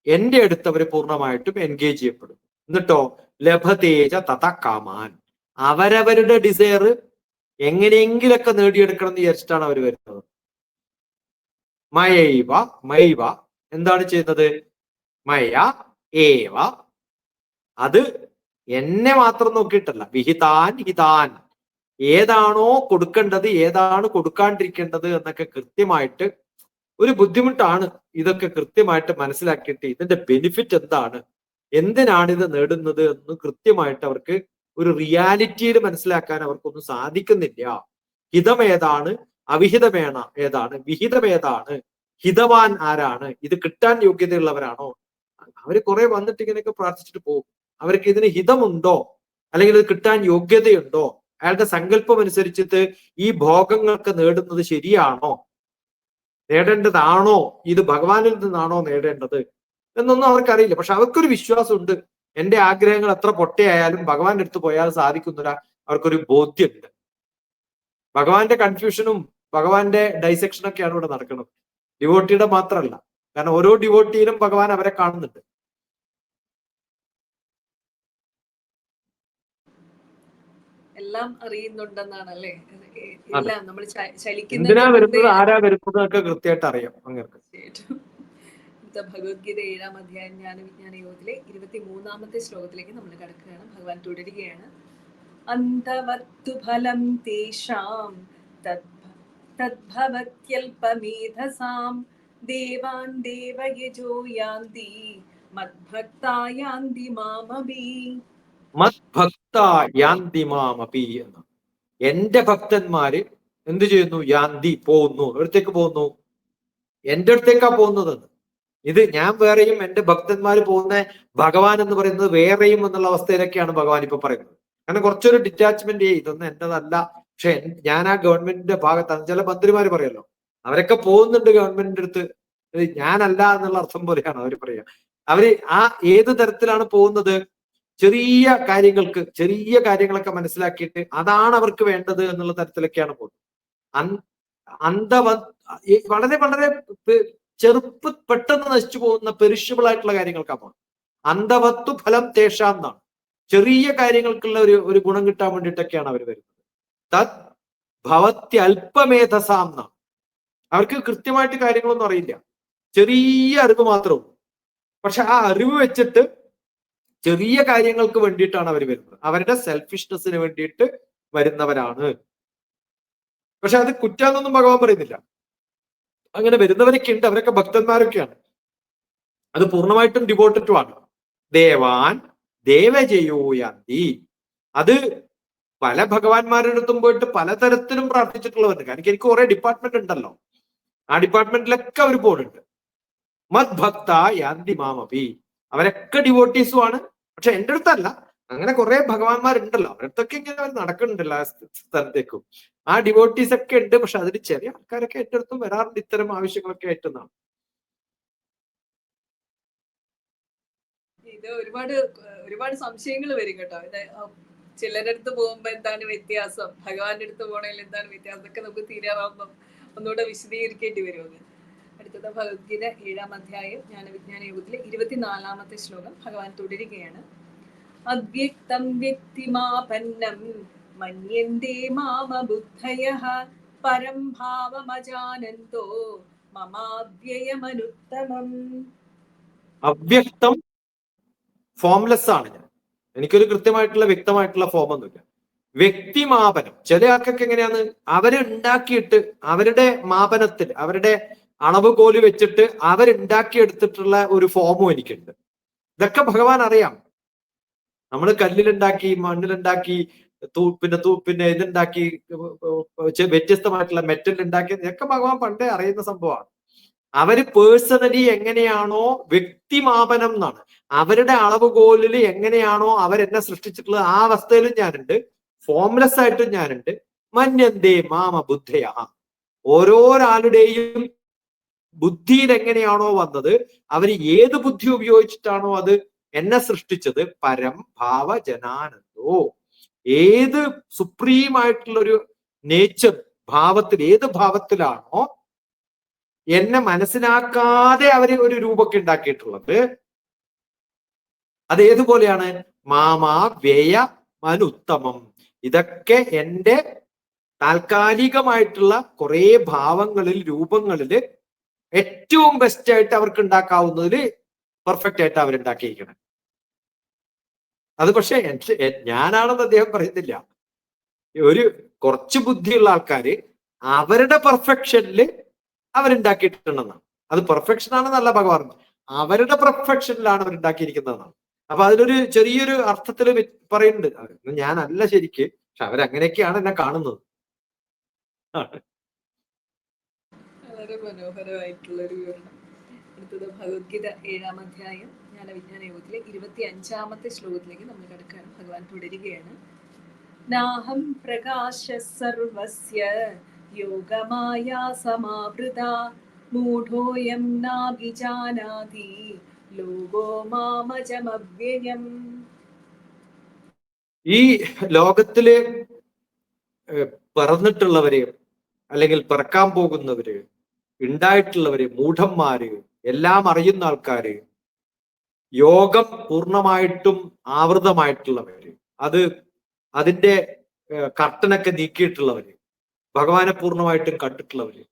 എൻ്റെ അടുത്ത് അവർ പൂർണ്ണമായിട്ടും എൻഗേജ് ചെയ്യപ്പെടും. എന്നിട്ടോ ലഭതേജ തഥ കാമാൻ, അവരവരുടെ ഡിസയർ എങ്ങനെയെങ്കിലൊക്കെ നേടിയെടുക്കണം എന്ന് വിചാരിച്ചിട്ടാണ് അവർ വരുന്നത്. മൈവ എന്താണ് ചെയ്യുന്നത്? മയ ഏവ, അത് എന്നെ മാത്രം നോക്കിയിട്ടല്ല. വിഹിതാൻ ഹിതാൻ, ഏതാണോ കൊടുക്കേണ്ടത്, ഏതാണ് കൊടുക്കാണ്ടിരിക്കേണ്ടത് എന്നൊക്കെ കൃത്യമായിട്ട്, ഒരു ബുദ്ധിമുട്ടാണ് ഇതൊക്കെ കൃത്യമായിട്ട് മനസ്സിലാക്കിയിട്ട് ഇതിന്റെ ബെനിഫിറ്റ് എന്താണ്, എന്തിനാണ് ഇത് നേടുന്നത് എന്ന് കൃത്യമായിട്ട് അവർക്ക് ഒരു റിയാലിറ്റിയിൽ മനസ്സിലാക്കാൻ അവർക്കൊന്നും സാധിക്കുന്നില്ല. ഹിതമേതാണ്, അവിഹിതമേണ ഏതാണ്, വിഹിതമേതാണ്, ഹിതവാൻ ആരാണ്, ഇത് കിട്ടാൻ യോഗ്യതയുള്ളവരാണോ? അവര് കുറെ വന്നിട്ട് ഇങ്ങനെയൊക്കെ പ്രാർത്ഥിച്ചിട്ട് പോകും. അവർക്ക് ഇതിന് ഹിതമുണ്ടോ, അല്ലെങ്കിൽ ഇത് കിട്ടാൻ യോഗ്യതയുണ്ടോ, അയാളുടെ സങ്കല്പം അനുസരിച്ചിട്ട് ഈ ഭോഗങ്ങളൊക്കെ നേടുന്നത് ശരിയാണോ, നേടേണ്ടതാണോ, ഇത് ഭഗവാനിൽ നിന്നാണോ നേടേണ്ടത് എന്നൊന്നും അവർക്കറിയില്ല. പക്ഷെ അവർക്കൊരു വിശ്വാസമുണ്ട്, എന്റെ ആഗ്രഹങ്ങൾ എത്ര പൊട്ടയായാലും ഭഗവാന്റെ അടുത്ത് പോയാൽ സാധിക്കുന്നില്ല. അവർക്കൊരു ബോധ്യമുണ്ട്. ഭഗവാന്റെ കൺഫ്യൂഷനും ഭഗവാന്റെ ഡൈസെക്ഷനൊക്കെയാണ് ഇവിടെ നടക്കുന്നത്, ഡിവോട്ടിയുടെ മാത്രമല്ല. കാരണം ഓരോ ഡിവോട്ടിയിലും ഭഗവാൻ അവരെ കാണുന്നുണ്ട്. എല്ലാം അറിയുന്നുണ്ടെന്നാണ് അല്ലേ? എല്ലാം നമ്മൾ എന്തിനാ ചലിക്കുന്നതിന് മുമ്പേ വരുന്നത്, ആരാ വരുന്നത് ഒക്കെ കൃത്യമായിട്ട് അറിയാം അങ്ങനെ. ഭഗവത്ഗീത 7-ാം അധ്യായം ജ്ഞാനവിജ്ഞാന യോഗത്തിലെ 23-ാമത്തെ ശ്ലോകത്തിലേക്ക് നമ്മൾ കടക്കുകയാണ്. ഭഗവാൻ തുടരുകയാണ്. അന്തവത്തു ഫലം തേഷാം തദ്ഭവത്യൽപമേധസാം ദേവാൻ ദേവയജോ യാന്തി മദ്ഭക്താ യാന്തി മാമപി. മദ്ഭക്ത യാന്തി മാമപി എന്ന്, എന്റെ ഭക്തന്മാര് എന്ത് ചെയ്യുന്നു? യാന്തി, പോകുന്നു. എവിടത്തേക്ക് പോകുന്നു? എന്റെ അടുത്തേക്കാ പോകുന്നത്. ഇത് ഞാൻ വേറെയും എന്റെ ഭക്തന്മാര് പോകുന്ന ഭഗവാൻ എന്ന് പറയുന്നത് വേറെയും എന്നുള്ള അവസ്ഥയിലൊക്കെയാണ് ഭഗവാൻ ഇപ്പൊ പറയുന്നത്. കാരണം കുറച്ചൊരു ഡിറ്റാച്ച്മെന്റ്, ഇതൊന്നും എന്റേതല്ല, പക്ഷെ ഞാൻ ആ ഗവൺമെന്റിന്റെ ഭാഗത്താണ്. ചില മന്ത്രിമാര് പറയല്ലോ, അവരൊക്കെ പോകുന്നുണ്ട് ഗവൺമെന്റിന്റെ അടുത്ത്, ഞാനല്ല എന്നുള്ള അർത്ഥം പോലെയാണ് അവർ പറയുക. അവര് ആ ഏത് തരത്തിലാണ് പോകുന്നത്? ചെറിയ കാര്യങ്ങളൊക്കെ മനസ്സിലാക്കിയിട്ട് അതാണ് അവർക്ക് വേണ്ടത് എന്നുള്ള തരത്തിലൊക്കെയാണ് പോകുന്നത്. വളരെ വളരെ പെട്ടെന്ന് നശിച്ചു പോകുന്ന പെരിഷബിൾ ആയിട്ടുള്ള കാര്യങ്ങൾക്കാണ് പോകുന്നത്. അന്തവത്തു ഫലം തേഷാം എന്നാണ്. ചെറിയ കാര്യങ്ങൾക്കുള്ള ഒരു ഗുണം കിട്ടാൻ വേണ്ടിയിട്ടൊക്കെയാണ് അവർ വരുന്നത്. തത് ഭവത്യൽപമേധസാം എന്നാണ്. അവർക്ക് കൃത്യമായിട്ട് കാര്യങ്ങളൊന്നും അറിയില്ല, ചെറിയ അറിവ് മാത്രവും. പക്ഷെ ആ അറിവ് വെച്ചിട്ട് ചെറിയ കാര്യങ്ങൾക്ക് വേണ്ടിയിട്ടാണ് അവർ വരുന്നത്. അവരുടെ സെൽഫിഷ്നെസ്സിന് വേണ്ടിയിട്ട് വരുന്നവരാണ്. പക്ഷെ അത് കുറ്റാന്നൊന്നും ഭഗവാൻ പറയുന്നില്ല. അങ്ങനെ വരുന്നവരൊക്കെ ഉണ്ട്, അവരൊക്കെ ഭക്തന്മാരൊക്കെയാണ്. അത് പൂർണ്ണമായിട്ടും ഡിവോട്ടറ്റുമാണ്. ദേവാൻ ദേവജയോ യാന്തി. അത് പല ഭഗവാന്മാരുടെ അടുത്തും പോയിട്ട് പലതരത്തിലും പ്രാർത്ഥിച്ചിട്ടുള്ളവരുണ്ട്. കാരണം എനിക്ക് കുറെ ഡിപ്പാർട്ട്മെന്റ് ഉണ്ടല്ലോ, ആ ഡിപ്പാർട്ട്മെന്റിലൊക്കെ അവർ പോകുന്നുണ്ട്. മദ്ഭക്ത യാന്തി മാമപി, അവരൊക്കെ ഡിവോട്ടീസുമാണ്. പക്ഷെ എന്റെ അടുത്തല്ല. അങ്ങനെ കുറെ ഭഗവാന്മാരുണ്ടല്ലോ, അവരടുത്തൊക്കെ ഇങ്ങനെ അവർ നടക്കുന്നുണ്ടല്ലോ ആ സ്ഥലത്തേക്കും. ആ ഡിവോട്ടീസ് ഒക്കെ ഉണ്ട്. പക്ഷെ അതിൽ ചെറിയ ആൾക്കാരൊക്കെ എന്റെ അടുത്തും വരാറുണ്ട് ഇത്തരം ആവശ്യങ്ങളൊക്കെ ആയിട്ടെന്നാണ്. ഇത് ഒരുപാട് സംശയങ്ങൾ വരും കേട്ടോ. ഇത് ചിലരുടെ അടുത്ത് പോകുമ്പോ എന്താണ് വ്യത്യാസം, ഭഗവാന്റെ അടുത്ത് പോകണമെങ്കിൽ എന്താണ് വ്യത്യാസം, ഒക്കെ നമുക്ക് തീരാറാവുമ്പം ഒന്നുകൂടെ വിശദീകരിക്കേണ്ടി വരുമെന്ന്. അടുത്തത് ഭഗവത്ഗീത 7-ാം അധ്യായം ജ്ഞാനവിജ്ഞാന യോഗത്തിലെ 24-ാമത്തെ ശ്ലോകം. ഭഗവാൻ തുടരുകയാണ്. അവ്യക്തം വ്യക്തിമാപന്നം മന്യന്തേ മാമബുദ്ധയഃ പരം ഭാവമജാനന്തോ മമാവ്യയമനുത്തമം. അവ്യക്തം ഫോംലെസ് ആണ് ഞാൻ. എനിക്കൊരു കൃത്യമായിട്ടുള്ള വ്യക്തമായിട്ടുള്ള ഫോം ഒന്നുമില്ല. വ്യക്തിമാപനം ചില ആൾക്കൊക്കെ എങ്ങനെയാണ്, അവരുണ്ടാക്കിയിട്ട് അവരുടെ മാപനത്തിൽ അവരുടെ അളവുകോല് വെച്ചിട്ട് അവരുണ്ടാക്കിയെടുത്തിട്ടുള്ള ഒരു ഫോമും എനിക്കുണ്ട്. ഇതൊക്കെ ഭഗവാൻ അറിയാം. നമ്മൾ കല്ലിലുണ്ടാക്കി, മണ്ണിലുണ്ടാക്കി, പിന്നെ ഇതുണ്ടാക്കി, വ്യത്യസ്തമായിട്ടുള്ള മെറ്റൽ ഉണ്ടാക്കി, ഇതൊക്കെ ഭഗവാൻ പണ്ടേ അറിയുന്ന സംഭവമാണ്. അവര് പേഴ്സണലി എങ്ങനെയാണോ, വ്യക്തിമാപനം എന്നാണ്, അവരുടെ അളവുകോലിൽ എങ്ങനെയാണോ അവരെന്നെ സൃഷ്ടിച്ചിട്ടുള്ളത് ആ അവസ്ഥയിലും ഞാനുണ്ട്, ഫോംലെസ് ആയിട്ടും ഞാനുണ്ട്. മന്യന്തേ മാമ ബുദ്ധയ, ഓരോരാളുടെയും ബുദ്ധിയിൽ എങ്ങനെയാണോ വന്നത്, അവർ ഏത് ബുദ്ധി ഉപയോഗിച്ചിട്ടാണോ അത് എന്നെ സൃഷ്ടിച്ചത്, പരം ഭാവ ജനാനന്ദോ, ഏത് സുപ്രീം ആയിട്ടുള്ള ഒരു നേച്ചർ ഭാവത്തിൽ, ഏത് ഭാവത്തിലാണോ എന്നെ മനസ്സിലാക്കാതെ അവര് ഒരു രൂപമൊക്കെ ഉണ്ടാക്കിയിട്ടുള്ളത്, അത് ഏതുപോലെയാണ്? മാമാ വ്യയ മനുത്തമം. ഇതൊക്കെ എൻ്റെ താൽക്കാലികമായിട്ടുള്ള കുറെ ഭാവങ്ങളിൽ, രൂപങ്ങളില് ഏറ്റവും ബെസ്റ്റ് ആയിട്ട് അവർക്ക് ഉണ്ടാക്കാവുന്നതിൽ പെർഫെക്റ്റ് ആയിട്ട് അവരുണ്ടാക്കിയിരിക്കണം. അത് പക്ഷെ ഞാനാണെന്ന് അദ്ദേഹം പറയുന്നില്ല. ഒരു കുറച്ച് ബുദ്ധിയുള്ള ആൾക്കാര് അവരുടെ പെർഫെക്ഷനിൽ അവരുണ്ടാക്കിയിട്ടുണ്ടെന്നാണ്. അത് പെർഫെക്ഷൻ ആണെന്നല്ല ഭഗവാൻ, അവരുടെ പെർഫെക്ഷനിലാണ് അവരുണ്ടാക്കിയിരിക്കുന്നതെന്നാണ്. അപ്പൊ അതിലൊരു ചെറിയൊരു അർത്ഥത്തിൽ പറയുന്നുണ്ട്, ഞാനല്ല ശരിക്ക്, പക്ഷെ അവരങ്ങനെയൊക്കെയാണ് എന്നെ കാണുന്നത്. വളരെ മനോഹരമായിട്ടുള്ള ഒരു വിവരണം. അടുത്തത് ഭഗവത്ഗീത 7-ാം അധ്യായം ജ്ഞാനവിജ്ഞാന യോഗത്തിലെ 25-ാമത്തെ ശ്ലോകത്തിലേക്ക് നമ്മൾ കിടക്കുകയാണ്. ഭഗവാൻ തുടരുകയാണ്. നാഹം പ്രകാശ സർവസ്യ യോഗമായാ സമാവൃത മൂഢോയം നാഭിജാനാതി ലോകോ മാമജമവ്യയം. ഈ ലോകത്തില് പിറന്നിട്ടുള്ളവര് അല്ലെങ്കിൽ പിറക്കാൻ പോകുന്നവര്, ഉണ്ടായിട്ടുള്ളവര്, മൂഢന്മാര്, എല്ലാം അറിയുന്ന ആൾക്കാര്, യോഗം പൂർണ്ണമായിട്ടും ആവൃതമായിട്ടുള്ളവര്, അതിന്റെ കർട്ടനൊക്കെ നീക്കിയിട്ടുള്ളവര്, ഭഗവാനെ പൂർണ്ണമായിട്ടും കണ്ടിട്ടുള്ളവര്,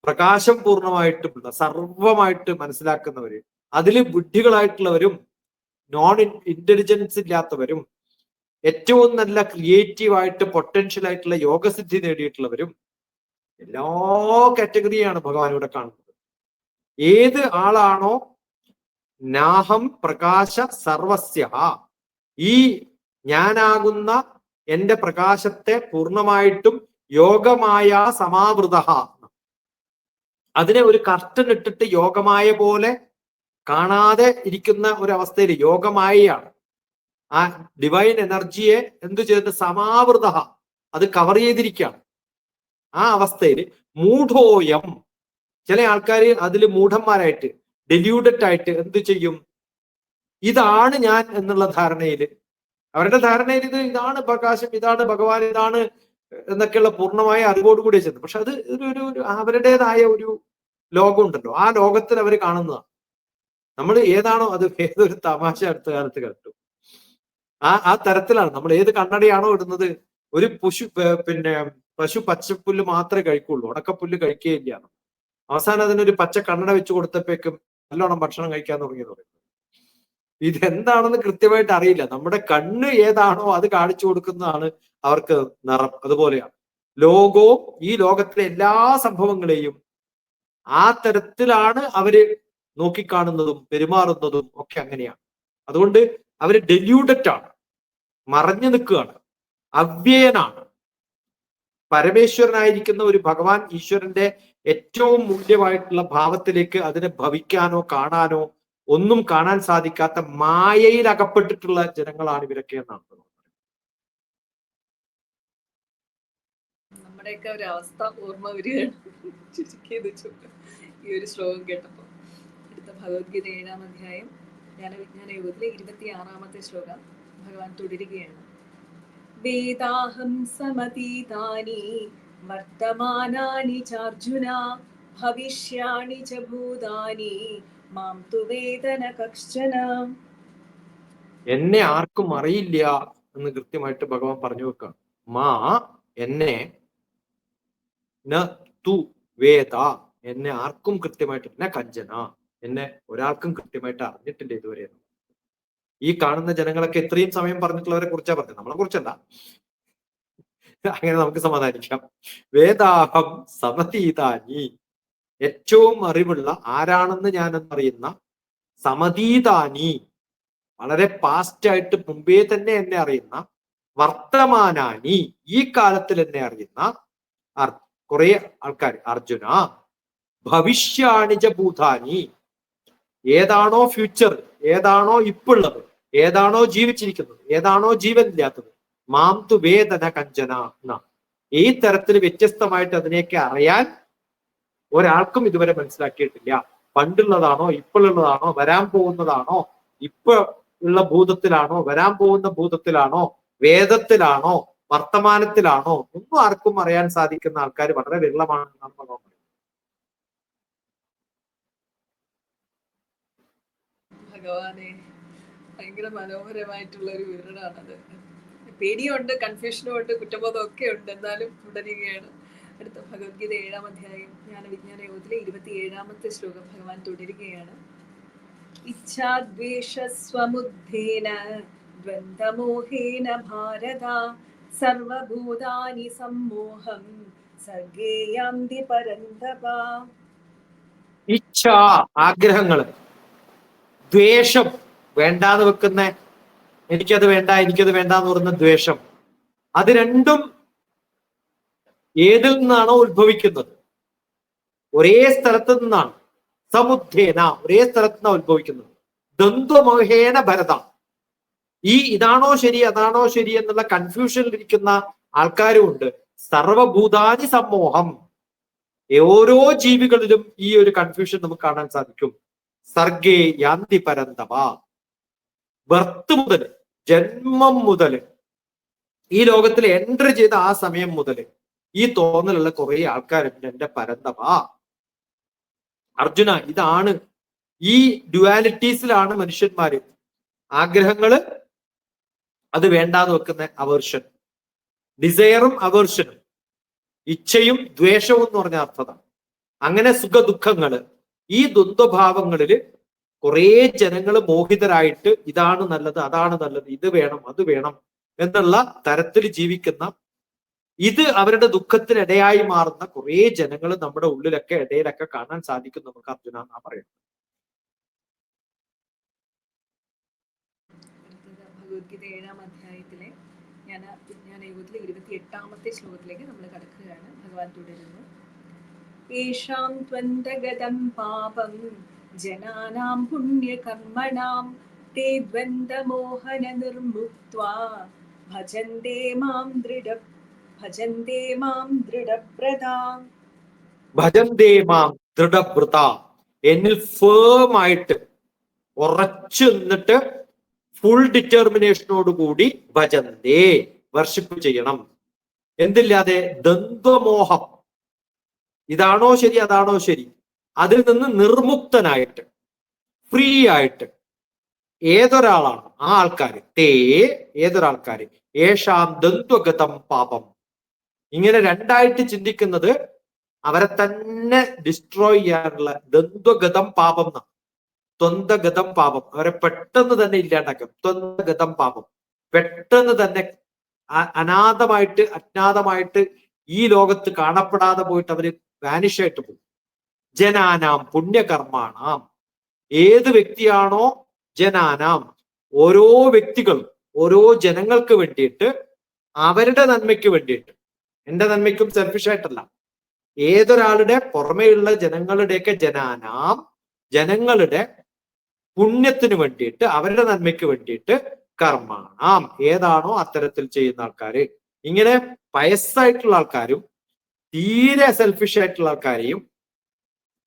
പ്രകാശം പൂർണ്ണമായിട്ടും സർവമായിട്ട് മനസ്സിലാക്കുന്നവര്, അതില് ബുദ്ധികളായിട്ടുള്ളവരും നോൺ ഇന്റലിജൻസ് ഇല്ലാത്തവരും ഏറ്റവും നല്ല ക്രിയേറ്റീവായിട്ട് പൊട്ടൻഷ്യൽ ആയിട്ടുള്ള യോഗസിദ്ധി നേടിയിട്ടുള്ളവരും എല്ലാ കാറ്റഗറിയാണ് ഭഗവാൻ ഇവിടെ കാണുന്നത്. ഏത് ആളാണോ നാഹം പ്രകാശ സർവസ്യ, ഈ ഞാനാകുന്ന എന്റെ പ്രകാശത്തെ പൂർണ്ണമായിട്ടും യോഗമായ സമാവൃത, അതിനെ ഒരു കർട്ടൻ ഇട്ടിട്ട് യോഗമായ പോലെ കാണാതെ ഇരിക്കുന്ന ഒരു അവസ്ഥയിൽ യോഗമായയാണ് ആ ഡിവൈൻ എനർജിയെ എന്തു ചെയ്തിട്ട് സമാവൃത, അത് കവർ ചെയ്തിരിക്കുകയാണ്. ആ അവസ്ഥയിൽ മൂഢോയം, ചില ആൾക്കാർ അതിൽ മൂഢന്മാരായിട്ട് ഡെല്യൂഡഡ് ആയിട്ട് എന്തു ചെയ്യും, ഇതാണ് ഞാൻ എന്നുള്ള ധാരണയിൽ, അവരുടെ ധാരണയിൽ ഇതാണ് പ്രകാശം, ഇതാണ് ഭഗവാൻ, ഇതാണ് എന്നൊക്കെയുള്ള പൂർണ്ണമായ അറിവോടുകൂടി ചെന്നു. പക്ഷെ അത് ഒരു അവരുടേതായ ഒരു ലോകം ഉണ്ടല്ലോ, ആ ലോകത്തിൽ അവർ കാണുന്നതാണ്. നമ്മൾ ഏതാണോ അത് ഏതൊരു തമാശ അടുത്ത കാലത്ത് കണ്ടു, ആ തരത്തിലാണ് നമ്മൾ ഏത് കണ്ണടയാണോ ഇടുന്നത്. ഒരു പശു പച്ചപ്പുല്ല് മാത്രമേ കഴിക്കുള്ളൂ, ഉണക്കപ്പുല്ല് കഴിക്കുകയില്ല. അവസാനം അതിനൊരു പച്ച കണ്ണട വെച്ച് കൊടുത്തപ്പോഴേക്കും നല്ലോണം ഭക്ഷണം കഴിക്കാൻ തുടങ്ങിയെന്ന് പറയുന്നത്. ഇതെന്താണെന്ന് കൃത്യമായിട്ട് അറിയില്ല. നമ്മുടെ കണ്ണ് ഏതാണോ അത് കാണിച്ചു കൊടുക്കുന്നതാണ് അവർക്ക് നിറം. അതുപോലെയാണ് ലോകവും, ഈ ലോകത്തിലെ എല്ലാ സംഭവങ്ങളെയും ആ തരത്തിലാണ് അവര് നോക്കിക്കാണുന്നതും പെരുമാറുന്നതും ഒക്കെ അങ്ങനെയാണ്. അതുകൊണ്ട് അവര് ഡെല്യൂഡഡ് ആണ്, മറഞ്ഞു നിൽക്കുകയാണ്, അവ്യയനാണ്. പരമേശ്വരനായിരിക്കുന്ന ഒരു ഭഗവാൻ, ഈശ്വരന്റെ ഏറ്റവും മൂല്യമായിട്ടുള്ള ഭാവത്തിലേക്ക് അതിനെ ഭവിക്കാനോ കാണാനോ ഒന്നും കാണാൻ സാധിക്കാത്ത മായയിൽ അകപ്പെട്ടിട്ടുള്ള ജനങ്ങളാണ് ഇവരൊക്കെ എന്നാണ്. നമ്മുടെയൊക്കെ ഒരു അവസ്ഥ ഓർമ്മ വരികയാണ് ഈ ഒരു ശ്ലോകം കേട്ടപ്പോ. അടുത്ത ഭഗവത്ഗീത 7-ാം അധ്യായം ജ്ഞാനവിജ്ഞാന യോഗത്തിലെ 26-ാമത്തെ ശ്ലോകം ഭഗവാൻ തുടരുകയാണ്. വേദാഹം സമതീതാനി വർത്തമാനാനി ചാർജുന ഭവിഷ്യാണി ച ഭൂതാനി മാം തു വേദന കശ്ചന. എന്നെ ആർക്കും അറിയില്ല എന്ന് കൃത്യമായിട്ട് ഭഗവാൻ പറഞ്ഞു വെക്കാണ്. മാ എന്നെ, ന തു വേദ എന്നെ ആർക്കും കൃത്യമായിട്ട്, ന കഞ്ചന എന്നെ ഒരാൾക്കും കൃത്യമായിട്ട് അറിഞ്ഞിട്ടില്ല ഇതുവരെ. ഈ കാണുന്ന ജനങ്ങളൊക്കെ ഇത്രയും സമയം പറഞ്ഞിട്ടുള്ളവരെ കുറിച്ചാ പറഞ്ഞത്, നമ്മളെ കുറിച്ചല്ല. അങ്ങനെ നമുക്ക് സമാധാനിക്കാം. വേദാഹം സമതീതാനി, ഏറ്റവും അറിവുള്ള ആരാണെന്ന് ഞാൻ എന്നറിയുന്ന, സമതീതാനി വളരെ പാസ്റ്റ് ആയിട്ട് മുമ്പേ തന്നെ എന്നെ അറിയുന്ന, വർത്തമാനാനി ഈ കാലത്തിൽ എന്നെ അറിയുന്ന കുറെ ആൾക്കാർ. അർജുന ഭവിഷ്യാണിജ ഭൂതാനി, ഏതാണോ ഫ്യൂച്ചർ, ഏതാണോ ഇപ്പുള്ളത്, ഏതാണോ ജീവിച്ചിരിക്കുന്നത്, ഏതാണോ ജീവൻ ഇല്ലാത്തത്, മാം തു വേദന കഞ്ചന എന്ന ഈ തരത്തിൽ വ്യത്യസ്തമായിട്ട് അതിനെയൊക്കെ അറിയാൻ ഒരാൾക്കും ഇതുവരെ മനസ്സിലാക്കിയിട്ടില്ല. പണ്ടുള്ളതാണോ, ഇപ്പോഴുള്ളതാണോ, വരാൻ പോകുന്നതാണോ, ഇപ്പൊ ഉള്ള ഭൂതത്തിലാണോ, വരാൻ പോകുന്ന ഭൂതത്തിലാണോ, വേദത്തിലാണോ, വർത്തമാനത്തിലാണോ, ഒന്നും ആർക്കും അറിയാൻ സാധിക്കുന്ന ആൾക്കാർ വളരെ വിരളമാണെന്നാണ് ഭഗവാൻ പറയുന്നത്. ഭഗവാനെ, ഭയങ്കര മനോഹരമായിട്ടുള്ള ഒരു വിവരണമാണത്. പേടിയുണ്ട്, കൺഫ്യൂഷനും ഉണ്ട്, കുറ്റബോധം ഒക്കെ ഉണ്ട്, എന്നാലും തുടരുകയാണ്. അടുത്ത ഭഗവത്ഗീത 7-ാം അധ്യായം ജ്ഞാനവിജ്ഞാന യോഗത്തിലെ 27-ാമത്തെ ശ്ലോകം ഭഗവാൻ തുടരുകയാണ്. ഇച്ഛാദ്വേഷസ്വമുദ്ധേന ദ്വന്ദ്വമോഹേന ഭാരത സർവഭൂതാനി സമ്മോഹം സർഗേ യാന്തി പരന്തപ. ഇച്ഛ ആഗ്രഹങ്ങള്, ദ്വേഷം വേണ്ടാന്ന് വെക്കുന്ന, എനിക്കത് വേണ്ട എനിക്കത് വേണ്ട എന്ന് പറയുന്ന ദ്വേഷം, അത് രണ്ടും ഏതിൽ നിന്നാണോ ഉത്ഭവിക്കുന്നത്, ഒരേ സ്ഥലത്ത് നിന്നാണ്. സമുദ്ധേന ഒരേ സ്ഥലത്ത് നിന്നാണ് ഉത്ഭവിക്കുന്നത്. ദ്വന്ദ്വമോഹേന ഭരത, ഇതാണോ ശരി അതാണോ ശരി എന്നുള്ള കൺഫ്യൂഷനിലിരിക്കുന്ന ആൾക്കാരും ഉണ്ട്. സർവഭൂതാനി സമ്മോഹം, ഓരോ ജീവികളിലും ഈ ഒരു കൺഫ്യൂഷൻ നമുക്ക് കാണാൻ സാധിക്കും. സർഗേ യാന്തി പരന്തവ, ബർത്ത് മുതൽ, ജന്മം മുതൽ, ഈ ലോകത്തിൽ എൻട്രി ചെയ്ത ആ സമയം മുതൽ ഈ തോന്നലുള്ള കുറെ ആൾക്കാരുണ്ട്. എന്റെ പരന്തവ അർജുന, ഇതാണ് ഈ ഡ്യുവാലിറ്റീസിലാണ് മനുഷ്യന്മാര്. ആഗ്രഹങ്ങള് അത് വേണ്ടാന്ന് വെക്കുന്ന അവേർഷൻ, ഡിസയറും അവേർഷനും, ഇച്ഛയും ദ്വേഷവും എന്ന് പറഞ്ഞ അർത്ഥത. അങ്ങനെ സുഖ ദുഃഖങ്ങള്, ഈ ദ്വന്ദ്ഭാവങ്ങളില് കുറെ ജനങ്ങൾ മോഹിതരായിട്ട് ഇതാണ് നല്ലത് അതാണ് നല്ലത്, ഇത് വേണം അത് വേണം എന്നുള്ള തരത്തിൽ ജീവിക്കുന്ന, ഇത് അവരുടെ ദുഃഖത്തിനിടയായി മാറുന്ന കുറെ ജനങ്ങൾ നമ്മുടെ ഉള്ളിലൊക്കെ ഇടയിലൊക്കെ കാണാൻ സാധിക്കും നമുക്ക് അർജുന എന്നാ പറയുന്നത്. ഭഗവത്ഗീത 7-ാം അധ്യായത്തിലെ വിജ്ഞാന യുഗത്തിലെ 28-ാമത്തെ ശ്ലോകത്തിലേക്ക് നമ്മൾ കടക്കുകയാണ്. ഭഗവാൻ തുടരുന്നു. യേഷാം ത്വന്തഗതം പാപം ജനാനാം പുണ്യകർമ്മണാം തേ ദ്വന്ദ്വമോഹന നിർമുക്ത്വാ ഭജന്തേ മാം ദൃഢവ്രത, എന്നിൽ ഫേം ആയിട്ട് ഉറച്ചു നിന്നിട്ട് ഫുൾ ഡിറ്റർമിനേഷനോട് കൂടി ഭജന്തേ, വർഷിപ്പ് ചെയ്യണം. എന്തില്ലാതെ? ദ്വന്ദ്വമോഹം, ഇതാണോ ശരി അതാണോ ശരി, അതിൽ നിന്ന് നിർമുക്തനായിട്ട്, ഫ്രീ ആയിട്ട് ഏതൊരാളാണ് ആ ആൾക്കാര്, ഏതൊരാൾക്കാര് യേഷാം ദ്വന്ദ്വഗതം പാപം, ഇങ്ങനെ രണ്ടായിട്ട് ചിന്തിക്കുന്നത് അവരെ തന്നെ ഡിസ്ട്രോയ് ചെയ്യാനുള്ള ദ്വന്ദ്വഗതം പാപം എന്നാണ്. ദ്വന്ദ്വഗതം പാപം, അവരെ പെട്ടെന്ന് തന്നെ ഇല്ലാണ്ടാക്കും. ദ്വന്ദ്വഗതം പാപം, പെട്ടെന്ന് തന്നെ അനാഥമായിട്ട് അജ്ഞാതമായിട്ട് ഈ ലോകത്ത് കാണപ്പെടാതെ പോയിട്ട് അവര് വാനിഷ് ആയിട്ട് പോകും. ജനാനാം പുണ്യകർമാണാം, ഏത് വ്യക്തിയാണോ ജനാനാം, ഓരോ വ്യക്തികളും ഓരോ ജനങ്ങൾക്ക് വേണ്ടിയിട്ട്, അവരുടെ നന്മയ്ക്ക് വേണ്ടിയിട്ട്, എന്റെ നന്മയ്ക്കും സെൽഫിഷ് ആയിട്ടല്ല, ഏതൊരാളുടെ പുറമെയുള്ള ജനങ്ങളുടെയൊക്കെ ജനാനാം, ജനങ്ങളുടെ പുണ്യത്തിന് വേണ്ടിയിട്ട്, അവരുടെ നന്മയ്ക്ക് വേണ്ടിയിട്ട്, കർമാണാം, ഏതാണോ അത്തരത്തിൽ ചെയ്യുന്ന ആൾക്കാര്. ഇങ്ങനെ പയസ്സായിട്ടുള്ള ആൾക്കാരും തീരെ സെൽഫിഷ് ആയിട്ടുള്ള ആൾക്കാരെയും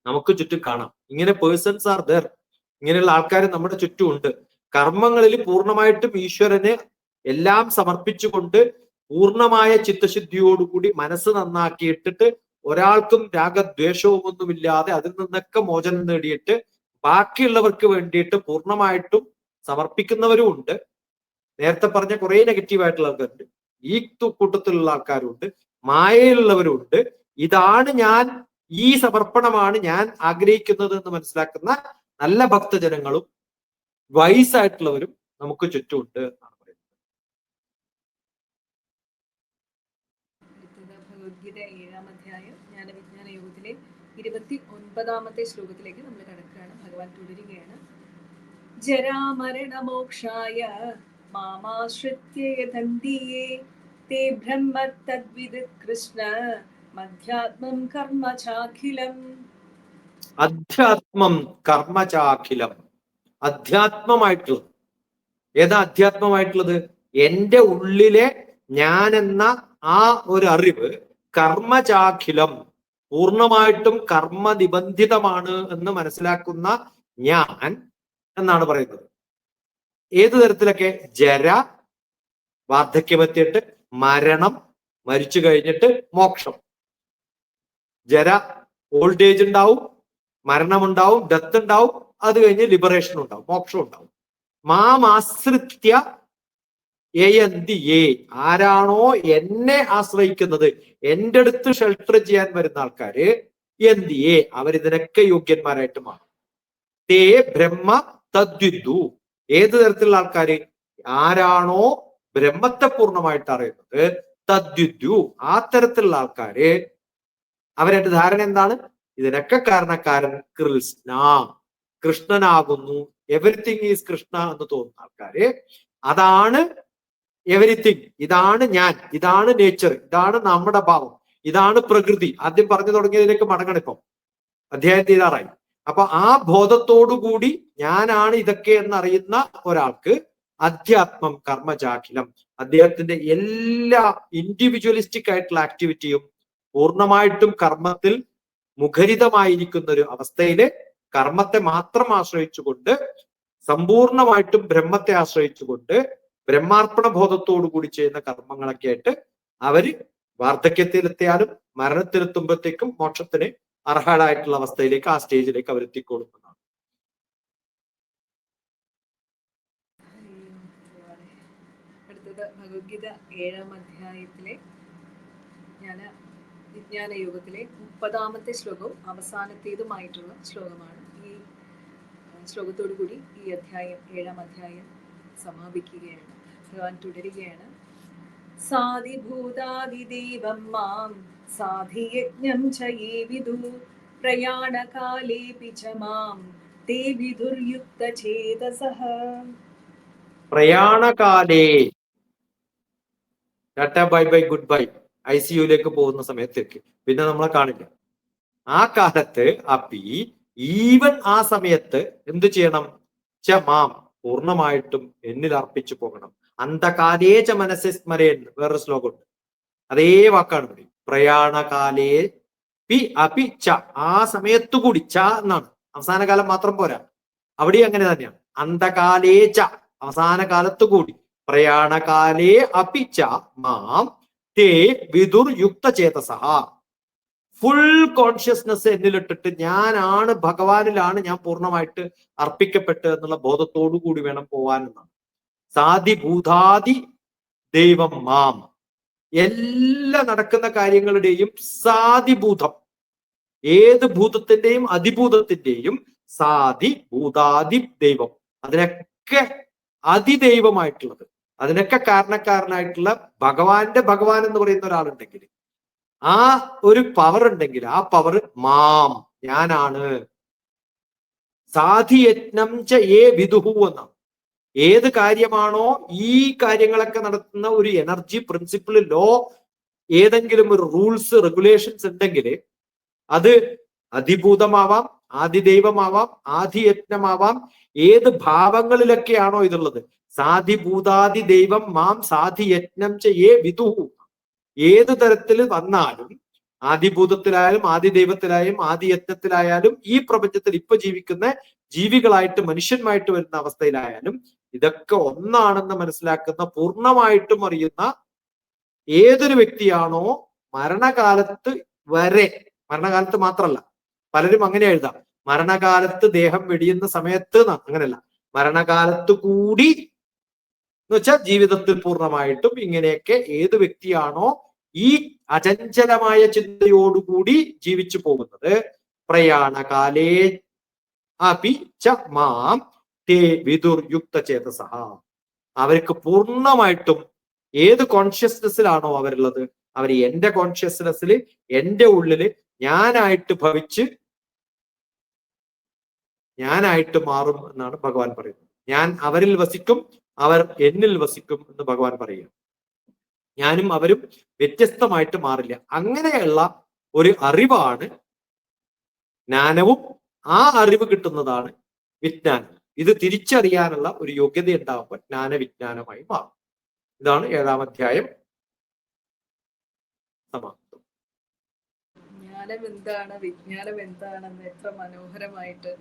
നമുക്ക് ചുറ്റും കാണാം. ഇങ്ങനെ പേഴ്സൺസ് ആർ ദർ, ഇങ്ങനെയുള്ള ആൾക്കാർ നമ്മുടെ ചുറ്റുമുണ്ട്. കർമ്മങ്ങളിൽ പൂർണ്ണമായിട്ടും ഈശ്വരന് എല്ലാം സമർപ്പിച്ചുകൊണ്ട് പൂർണ്ണമായ ചിത്തശുദ്ധിയോടുകൂടി മനസ്സ് നന്നാക്കിയിട്ടിട്ട് ഒരാൾക്കും രാഗദ്വേഷവും ഒന്നുമില്ലാതെ അതിൽ നിന്നൊക്കെ മോചനം നേടിയിട്ട് ബാക്കിയുള്ളവർക്ക് വേണ്ടിയിട്ട് പൂർണ്ണമായിട്ടും സമർപ്പിക്കുന്നവരും ഉണ്ട്. നേരത്തെ പറഞ്ഞ കുറെ നെഗറ്റീവ് ആയിട്ടുള്ള ആൾക്കാരുണ്ട്, ഈ കൂട്ടത്തിലുള്ള ആൾക്കാരുണ്ട്, മായയിലുള്ളവരുണ്ട്. ഇതാണ് ഞാൻ, ഈ സമർപ്പണമാണ് ഞാൻ ആഗ്രഹിക്കുന്നത് എന്ന് മനസ്സിലാക്കുന്ന നല്ല ഭക്തജനങ്ങളും വയസ്സായിട്ടുള്ളവരും നമുക്ക് ചുറ്റുമുണ്ട് എന്നാണ് പറയുന്നത്. ഭഗവത്ഗീത 7-ാം അധ്യായം ജ്ഞാനവിജ്ഞാന യോഗത്തിലെ 29-ാമത്തെ ശ്ലോകത്തിലേക്ക് നമ്മൾ കടക്കുകയാണ്. ഭഗവാൻ തുടരുകയാണ്. ജരാമരണമോക്ഷായ മാമാശ്രിത്യ യതന്തിയേ തേ ബ്രഹ്മ തദ്വിദ് കൃഷ്ണ മധ്യാത്മം കർമ്മ ചാഖിലം. അധ്യാത്മം കർമ്മ ചാഖിലം, അധ്യാത്മമായിട്ടുള്ളത്. ഏതാ അധ്യാത്മമായിട്ടുള്ളത്? എന്റെ ഉള്ളിലെ ഞാൻ എന്ന ആ ഒരു അറിവ് കർമ്മചാഖിലം, പൂർണ്ണമായിട്ടും കർമ്മ നിബന്ധിതമാണ് എന്ന് മനസ്സിലാക്കുന്ന ഞാൻ എന്നാണ് പറയുന്നത്. ഏതു തരത്തിലൊക്കെ? ജര, വാർദ്ധക്യമെത്തിയിട്ട് മരണം, മരിച്ചു കഴിഞ്ഞിട്ട് മോക്ഷം. ജര, ഓൾഡ് ഏജ് ഉണ്ടാവും, മരണമുണ്ടാവും, ഡെത്ത് ഉണ്ടാവും, അത് കഴിഞ്ഞ് ലിബറേഷൻ ഉണ്ടാവും, മോക്ഷം ഉണ്ടാവും. മാമാശ്രിത്യ യയന്തി യേ, ആരാണോ എന്നെ ആശ്രയിക്കുന്നത്, എൻ്റെ അടുത്ത് ഷെൽട്ടർ ചെയ്യാൻ വരുന്ന ആൾക്കാര്, യന്തിയേ, അവരിതിനൊക്കെ യോഗ്യന്മാരായിട്ട് മാറും. തേ ബ്രഹ്മ തദ്വിദു, ഏത് തരത്തിലുള്ള ആൾക്കാര്? ആരാണോ ബ്രഹ്മത്തെ പൂർണ്ണമായിട്ട് അറിയുന്നത്, തദ്വിദു, ആ തരത്തിലുള്ള ആൾക്കാര്. അവരുടെ ധാരണ എന്താണ്? ഇതിനൊക്കെ കാരണക്കാരൻ കൃഷ്ണ, കൃഷ്ണനാകുന്നു, എവരിത്തിങ് ഈസ് കൃഷ്ണ എന്ന് തോന്നുന്ന ആൾക്കാര്. അതാണ് എവരിത്തിങ്, ഇതാണ് ഞാൻ, ഇതാണ് നേച്ചർ, ഇതാണ് നമ്മുടെ ഭാവം, ഇതാണ് പ്രകൃതി. ആദ്യം പറഞ്ഞു തുടങ്ങിയതിലേക്ക് മടങ്ങണം. ഇപ്പം അധ്യായം തീരാറായി. അപ്പൊ ആ ബോധത്തോടുകൂടി ഞാനാണ് ഇതൊക്കെ എന്നറിയുന്ന ഒരാൾക്ക് അധ്യാത്മം കർമ്മജാഖിലം. അദ്ദേഹത്തിന്റെ എല്ലാ ഇൻഡിവിജ്വലിസ്റ്റിക് ആയിട്ടുള്ള ആക്ടിവിറ്റിയും പൂർണ്ണമായിട്ടും കർമ്മത്തിൽ മുഖരിതമായിരിക്കുന്ന ഒരു അവസ്ഥയില് കർമ്മത്തെ മാത്രം ആശ്രയിച്ചുകൊണ്ട് സമ്പൂർണമായിട്ടും ബ്രഹ്മത്തെ ആശ്രയിച്ചുകൊണ്ട് ബ്രഹ്മാർപ്പണ ബോധത്തോടു കൂടി ചെയ്യുന്ന കർമ്മങ്ങളൊക്കെ ആയിട്ട് അവര് വാർദ്ധക്യത്തിലെത്തിയാലും മരണത്തിലെത്തുമ്പോഴത്തേക്കും മോക്ഷത്തിന് അർഹരായിട്ടുള്ള അവസ്ഥയിലേക്ക് ആ സ്റ്റേജിലേക്ക് അവരെത്തിക്കൊള്ളുന്നതാണ്. അടുത്തത് ഭഗവത്ഗീത 7-ാം അധ്യായത്തിലെ വിജ്ഞാന യോഗത്തിലെ 30-ാമത്തെ ശ്ലോകവും അവസാനത്തേതുമായിട്ടുള്ള ശ്ലോകമാണ്. ഈ ശ്ലോകത്തോടു കൂടി ഈ അധ്യായം 7-ാം അധ്യായം സമാപിക്കുകയാണ്. ഭഗവാൻ തുടരുകയാണ്. സാധിഭൂതാദിദേവം മാം സാധിയജ്ഞം ച യേ വിദു പ്രയാണകാലേപി ച മാം തേ വിദുർയുക്തചേതസഃ. പ്രയാണകാലേ tata bye bye goodbye ICUലേക്ക് പോകുന്ന സമയത്തേക്ക് പിന്നെ നമ്മളെ കാണില്ല. ആ കാലത്ത് അപ്പി ഈവൻ ആ സമയത്ത് എന്ത് ചെയ്യണം? ച മാം പൂർണ്ണമായിട്ടും എന്നിൽ അർപ്പിച്ചു പോകണം. അന്ധകാലേ ച മനസ്സെ സ്മരേൻ വേറൊരു ശ്ലോകമുണ്ട്. അതേ വാക്കാണ് ഇവിടെ. പ്രയാണകാലേ പി അപി ച ആ സമയത്തുകൂടി ച എന്നാണ്. അവസാന കാലം മാത്രം പോരാ, അവിടെ അങ്ങനെ തന്നെയാണ്. അന്ധകാലേ ച അവസാന കാലത്തുകൂടി പ്രയാണകാലേ അപി ച മാം തേ വിദുർ യുക്ത ചേതസഃ. ഫുൾ കോൺഷ്യസ്നെസ് എന്നിലിട്ടിട്ട് ഞാനാണ് ഭഗവാനിലാണ് ഞാൻ പൂർണ്ണമായിട്ട് അർപ്പിക്കപ്പെട്ട് എന്നുള്ള ബോധത്തോടു കൂടി വേണം പോവാൻ എന്നാണ്. സാധിഭൂതാദി ദൈവം മാം, എല്ലാ നടക്കുന്ന കാര്യങ്ങളുടെയും സാധിഭൂതം, ഏത് ഭൂതത്തിന്റെയും അതിഭൂതത്തിന്റെയും സാധി ഭൂതാദി ദൈവം, അതിനൊക്കെ അതിദൈവമായിട്ടുള്ളത്, അതിനൊക്കെ കാരണക്കാരനായിട്ടുള്ള ഭഗവാൻ എന്ന് പറയുന്ന ഒരാളുണ്ടെങ്കിൽ, ആ ഒരു പവർ ഉണ്ടെങ്കിൽ ആ പവർ മാം ഞാനാണ്. സാധിയജ്ഞം ച യേ വിദുഹു എന്നാണ്. ഏത് കാര്യമാണോ ഈ കാര്യങ്ങളൊക്കെ നടത്തുന്ന ഒരു എനർജി പ്രിൻസിപ്പിൾ ലോ, ഏതെങ്കിലും ഒരു റൂൾസ് റെഗുലേഷൻസ് ഉണ്ടെങ്കിൽ അത് അതിഭൂതമാവാം, ആദിദൈവമാവാം, ആദിയജ്ഞമാവാം, ഏത് ഭാവങ്ങളിലൊക്കെയാണോ ഇതുള്ളത്. സാധിഭൂതാദി ദൈവം മാം സാധിയജ്ഞം ച യേ വിദുഹു. ഏത് തരത്തിൽ വന്നാലും, ആദിഭൂതത്തിലായാലും ആദിദൈവത്തിലായാലും ആദിയജ്ഞത്തിലായാലും ഈ പ്രപഞ്ചത്തിൽ ഇപ്പൊ ജീവിക്കുന്ന ജീവികളായിട്ട് മനുഷ്യന്മായിട്ട് വരുന്ന അവസ്ഥയിലായാലും ഇതൊക്കെ ഒന്നാണെന്ന് മനസ്സിലാക്കുന്ന പൂർണ്ണമായിട്ടും അറിയുന്ന ഏതൊരു വ്യക്തിയാണോ മരണകാലത്ത് വരെ, മരണകാലത്ത് മാത്രമല്ല, പലരും അങ്ങനെ എഴുതാം, മരണകാലത്ത് ദേഹം വെടിയുന്ന സമയത്ത്, അങ്ങനെയല്ല, മരണകാലത്ത് കൂടി എന്ന് വെച്ചാൽ ജീവിതത്തിൽ പൂർണ്ണമായിട്ടും ഇങ്ങനെയൊക്കെ ഏത് വ്യക്തിയാണോ ഈ അചഞ്ചലമായ ചിന്തയോടുകൂടി ജീവിച്ചു പോകുന്നത്, പ്രയാണകാലേ അപി ച മാം തേ വിദുർ യുക്ത ചേതസഃ, അവർക്ക് പൂർണ്ണമായിട്ടും ഏത് കോൺഷ്യസ്നെസ്സിലാണോ അവരുള്ളത്, അവർ എന്റെ കോൺഷ്യസ്നെസ്സിൽ എന്റെ ഉള്ളില് ഞാനായിട്ട് ഭവിച്ച് ഞാനായിട്ട് മാറും എന്നാണ് ഭഗവാൻ പറയുന്നത്. ഞാൻ അവരിൽ വസിക്കും, അവർ എന്നിൽ വസിക്കും എന്ന് ഭഗവാൻ പറയുക. ഞാനും അവരും വ്യത്യസ്തമായിട്ട് മാറില്ല. അങ്ങനെയുള്ള ഒരു അറിവാണ് ജ്ഞാനവും. ആ അറിവ് കിട്ടുന്നതാണ് വിജ്ഞാനം. ഇത് തിരിച്ചറിയാനുള്ള ഒരു യോഗ്യത ഉണ്ടാകുമ്പോൾ ജ്ഞാനവിജ്ഞാനമായി മാറും. ഇതാണ് 7-ാം അധ്യായം സമാപ്തം. ജ്ഞാനം എന്താണ്, വിജ്ഞാനം എന്താണെന്ന് എത്ര മനോഹരമായിട്ട്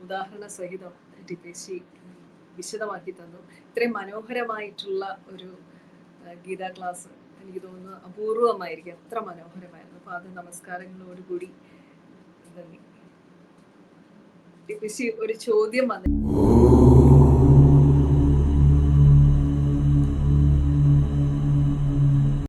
ഉദാഹരണ സഹിതം ടിപ്പേശി വിശദമാക്കി തന്നു. ഇത്രയും മനോഹരമായിട്ടുള്ള ഒരു ഗീതാ ക്ലാസ് എനിക്ക് തോന്നുന്നു അപൂർവമായിരിക്കും. അത്ര മനോഹരമായിരുന്നു. അപ്പൊ അത് നമസ്കാരങ്ങളോടുകൂടി നന്ദി. ടിപ്പേശി, ഒരു ചോദ്യം വന്നു.